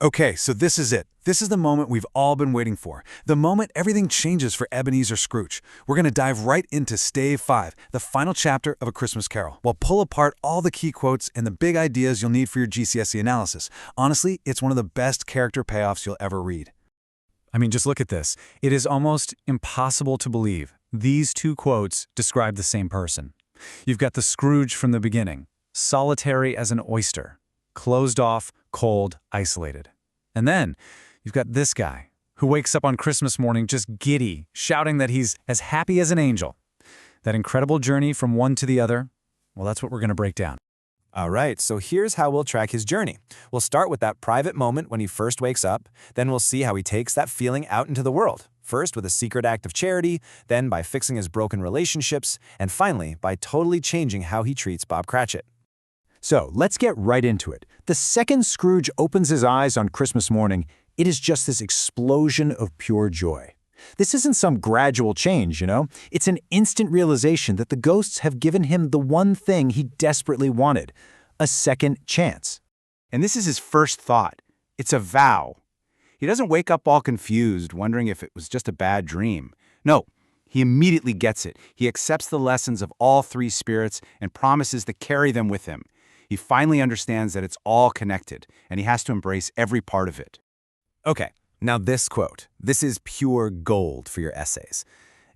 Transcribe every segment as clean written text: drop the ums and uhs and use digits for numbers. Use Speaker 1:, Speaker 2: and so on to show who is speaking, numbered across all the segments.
Speaker 1: Okay, so this is it. This is the moment we've all been waiting for. The moment everything changes for Ebenezer Scrooge. We're going to dive right into Stave 5, the final chapter of A Christmas Carol. We'll pull apart all the key quotes and the big ideas you'll need for your GCSE analysis. Honestly, it's one of the best character payoffs you'll ever read.
Speaker 2: I mean, just look at this. It is almost impossible to believe these two quotes describe the same person. You've got the Scrooge from the beginning, solitary as an oyster, closed off, cold, isolated. And then you've got this guy who wakes up on Christmas morning just giddy, shouting that he's as happy as an angel. That incredible journey from one to the other, well, that's what we're going to break down.
Speaker 3: All right, so here's how we'll track his journey. We'll start with that private moment when he first wakes up, then we'll see how he takes that feeling out into the world. First with a secret act of charity, then by fixing his broken relationships, and finally by totally changing how he treats Bob Cratchit.
Speaker 4: So let's get right into it. The second Scrooge opens his eyes on Christmas morning, it is just this explosion of pure joy. This isn't some gradual change, you know? It's an instant realization that the ghosts have given him the one thing he desperately wanted, a second chance.
Speaker 5: And this is his first thought. It's a vow. He doesn't wake up all confused, wondering if it was just a bad dream. No, he immediately gets it. He accepts the lessons of all three spirits and promises to carry them with him. He finally understands that it's all connected, and he has to embrace every part of it.
Speaker 3: Okay, now this quote. This is pure gold for your essays.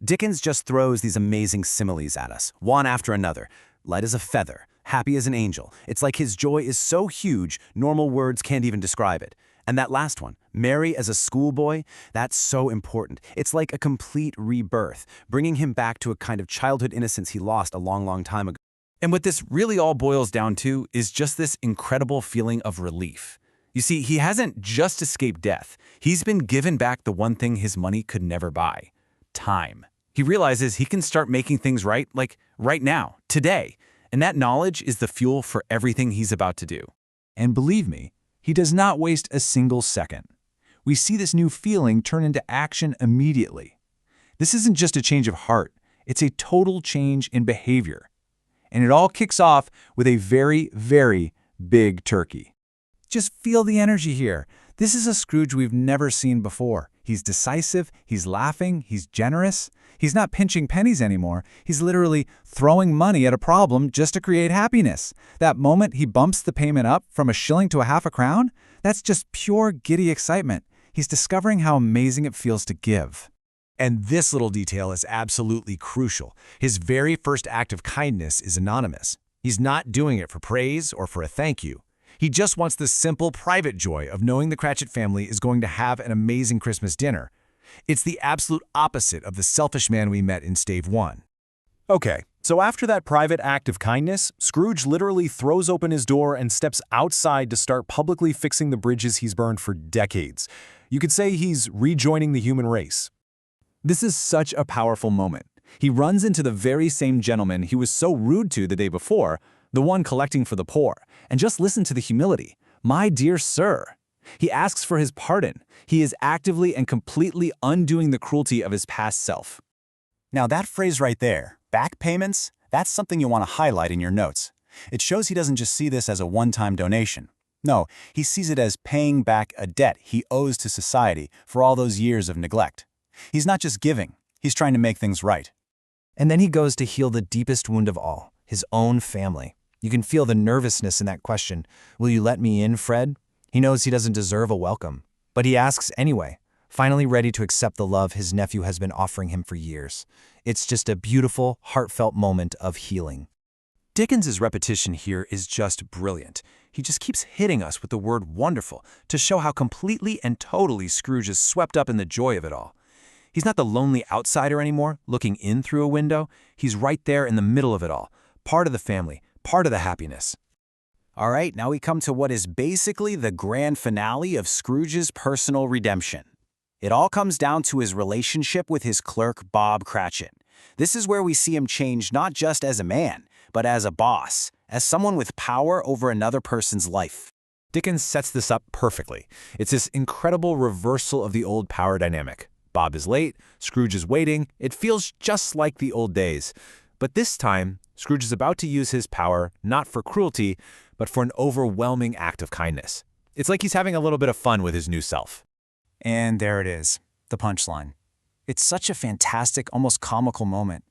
Speaker 3: Dickens just throws these amazing similes at us, one after another. Light as a feather, happy as an angel. It's like his joy is so huge, normal words can't even describe it. And that last one, merry as a schoolboy, that's so important. It's like a complete rebirth, bringing him back to a kind of childhood innocence he lost a long, long time ago.
Speaker 2: And what this really all boils down to is just this incredible feeling of relief. You see, he hasn't just escaped death. He's been given back the one thing his money could never buy: time. He realizes he can start making things right, like right now, today. And that knowledge is the fuel for everything he's about to do.
Speaker 4: And believe me, he does not waste a single second. We see this new feeling turn into action immediately. This isn't just a change of heart, it's a total change in behavior. And it all kicks off with a very, very big turkey. Just feel the energy here. This is a Scrooge we've never seen before. He's decisive, he's laughing, he's generous. He's not pinching pennies anymore. He's literally throwing money at a problem just to create happiness. That moment he bumps the payment up from a shilling to a half a crown, that's just pure giddy excitement. He's discovering how amazing it feels to give.
Speaker 6: And this little detail is absolutely crucial. His very first act of kindness is anonymous. He's not doing it for praise or for a thank you. He just wants the simple, private joy of knowing the Cratchit family is going to have an amazing Christmas dinner. It's the absolute opposite of the selfish man we met in Stave 1.
Speaker 7: Okay, so after that private act of kindness, Scrooge literally throws open his door and steps outside to start publicly fixing the bridges he's burned for decades. You could say he's rejoining the human race.
Speaker 4: This is such a powerful moment. He runs into the very same gentleman he was so rude to the day before, the one collecting for the poor, and just listen to the humility. My dear sir. He asks for his pardon. He is actively and completely undoing the cruelty of his past self.
Speaker 3: Now that phrase right there, back payments, that's something you want to highlight in your notes. It shows he doesn't just see this as a one-time donation. No, he sees it as paying back a debt he owes to society for all those years of neglect. He's not just giving, he's trying to make things right.
Speaker 8: And then he goes to heal the deepest wound of all, his own family. You can feel the nervousness in that question. Will you let me in, Fred? He knows he doesn't deserve a welcome, but he asks anyway, finally ready to accept the love his nephew has been offering him for years. It's just a beautiful, heartfelt moment of healing.
Speaker 2: Dickens's repetition here is just brilliant. He just keeps hitting us with the word wonderful to show how completely and totally Scrooge is swept up in the joy of it all. He's not the lonely outsider anymore, looking in through a window. He's right there in the middle of it all, part of the family, part of the happiness.
Speaker 3: All right, now we come to what is basically the grand finale of Scrooge's personal redemption. It all comes down to his relationship with his clerk, Bob Cratchit. This is where we see him change not just as a man, but as a boss, as someone with power over another person's life.
Speaker 6: Dickens sets this up perfectly. It's this incredible reversal of the old power dynamic. Bob is late, Scrooge is waiting. It feels just like the old days. But this time, Scrooge is about to use his power not for cruelty, but for an overwhelming act of kindness.
Speaker 3: It's like he's having a little bit of fun with his new self.
Speaker 2: And there it is, the punchline. It's such a fantastic, almost comical moment.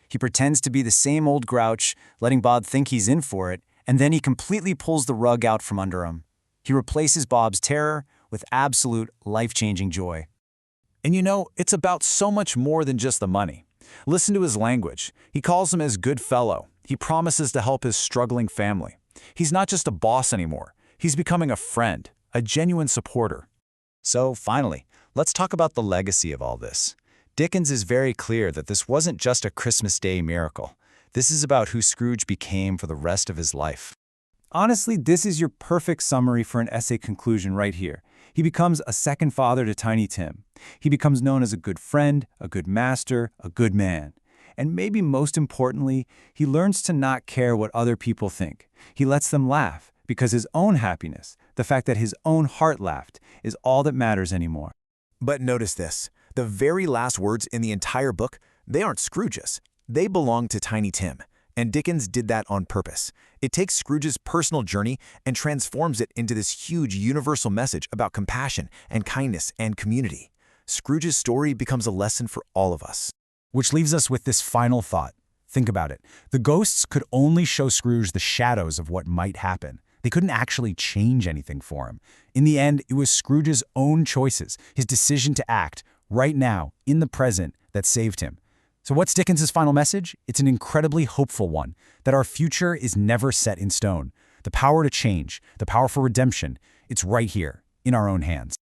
Speaker 2: He pretends to be the same old grouch, letting Bob think he's in for it, and then he completely pulls the rug out from under him. He replaces Bob's terror with absolute, life-changing joy.
Speaker 4: And you know, it's about so much more than just the money. Listen to his language. He calls him his good fellow. He promises to help his struggling family. He's not just a boss anymore. He's becoming a friend, a genuine supporter.
Speaker 6: So finally, let's talk about the legacy of all this. Dickens is very clear that this wasn't just a Christmas Day miracle. This is about who Scrooge became for the rest of his life.
Speaker 4: Honestly, this is your perfect summary for an essay conclusion right here. He becomes a second father to Tiny Tim. He becomes known as a good friend, a good master, a good man. And maybe most importantly, he learns to not care what other people think. He lets them laugh because his own happiness, the fact that his own heart laughed, is all that matters anymore.
Speaker 6: But notice this. The very last words in the entire book, they aren't Scrooge's. They belong to Tiny Tim. And Dickens did that on purpose. It takes Scrooge's personal journey and transforms it into this huge universal message about compassion and kindness and community. Scrooge's story becomes a lesson for all of us.
Speaker 7: Which leaves us with this final thought. Think about it. The ghosts could only show Scrooge the shadows of what might happen. They couldn't actually change anything for him. In the end, it was Scrooge's own choices, his decision to act, right now, in the present, that saved him. So what's Dickens's final message? It's an incredibly hopeful one, that our future is never set in stone. The power to change, the power for redemption, it's right here, in our own hands.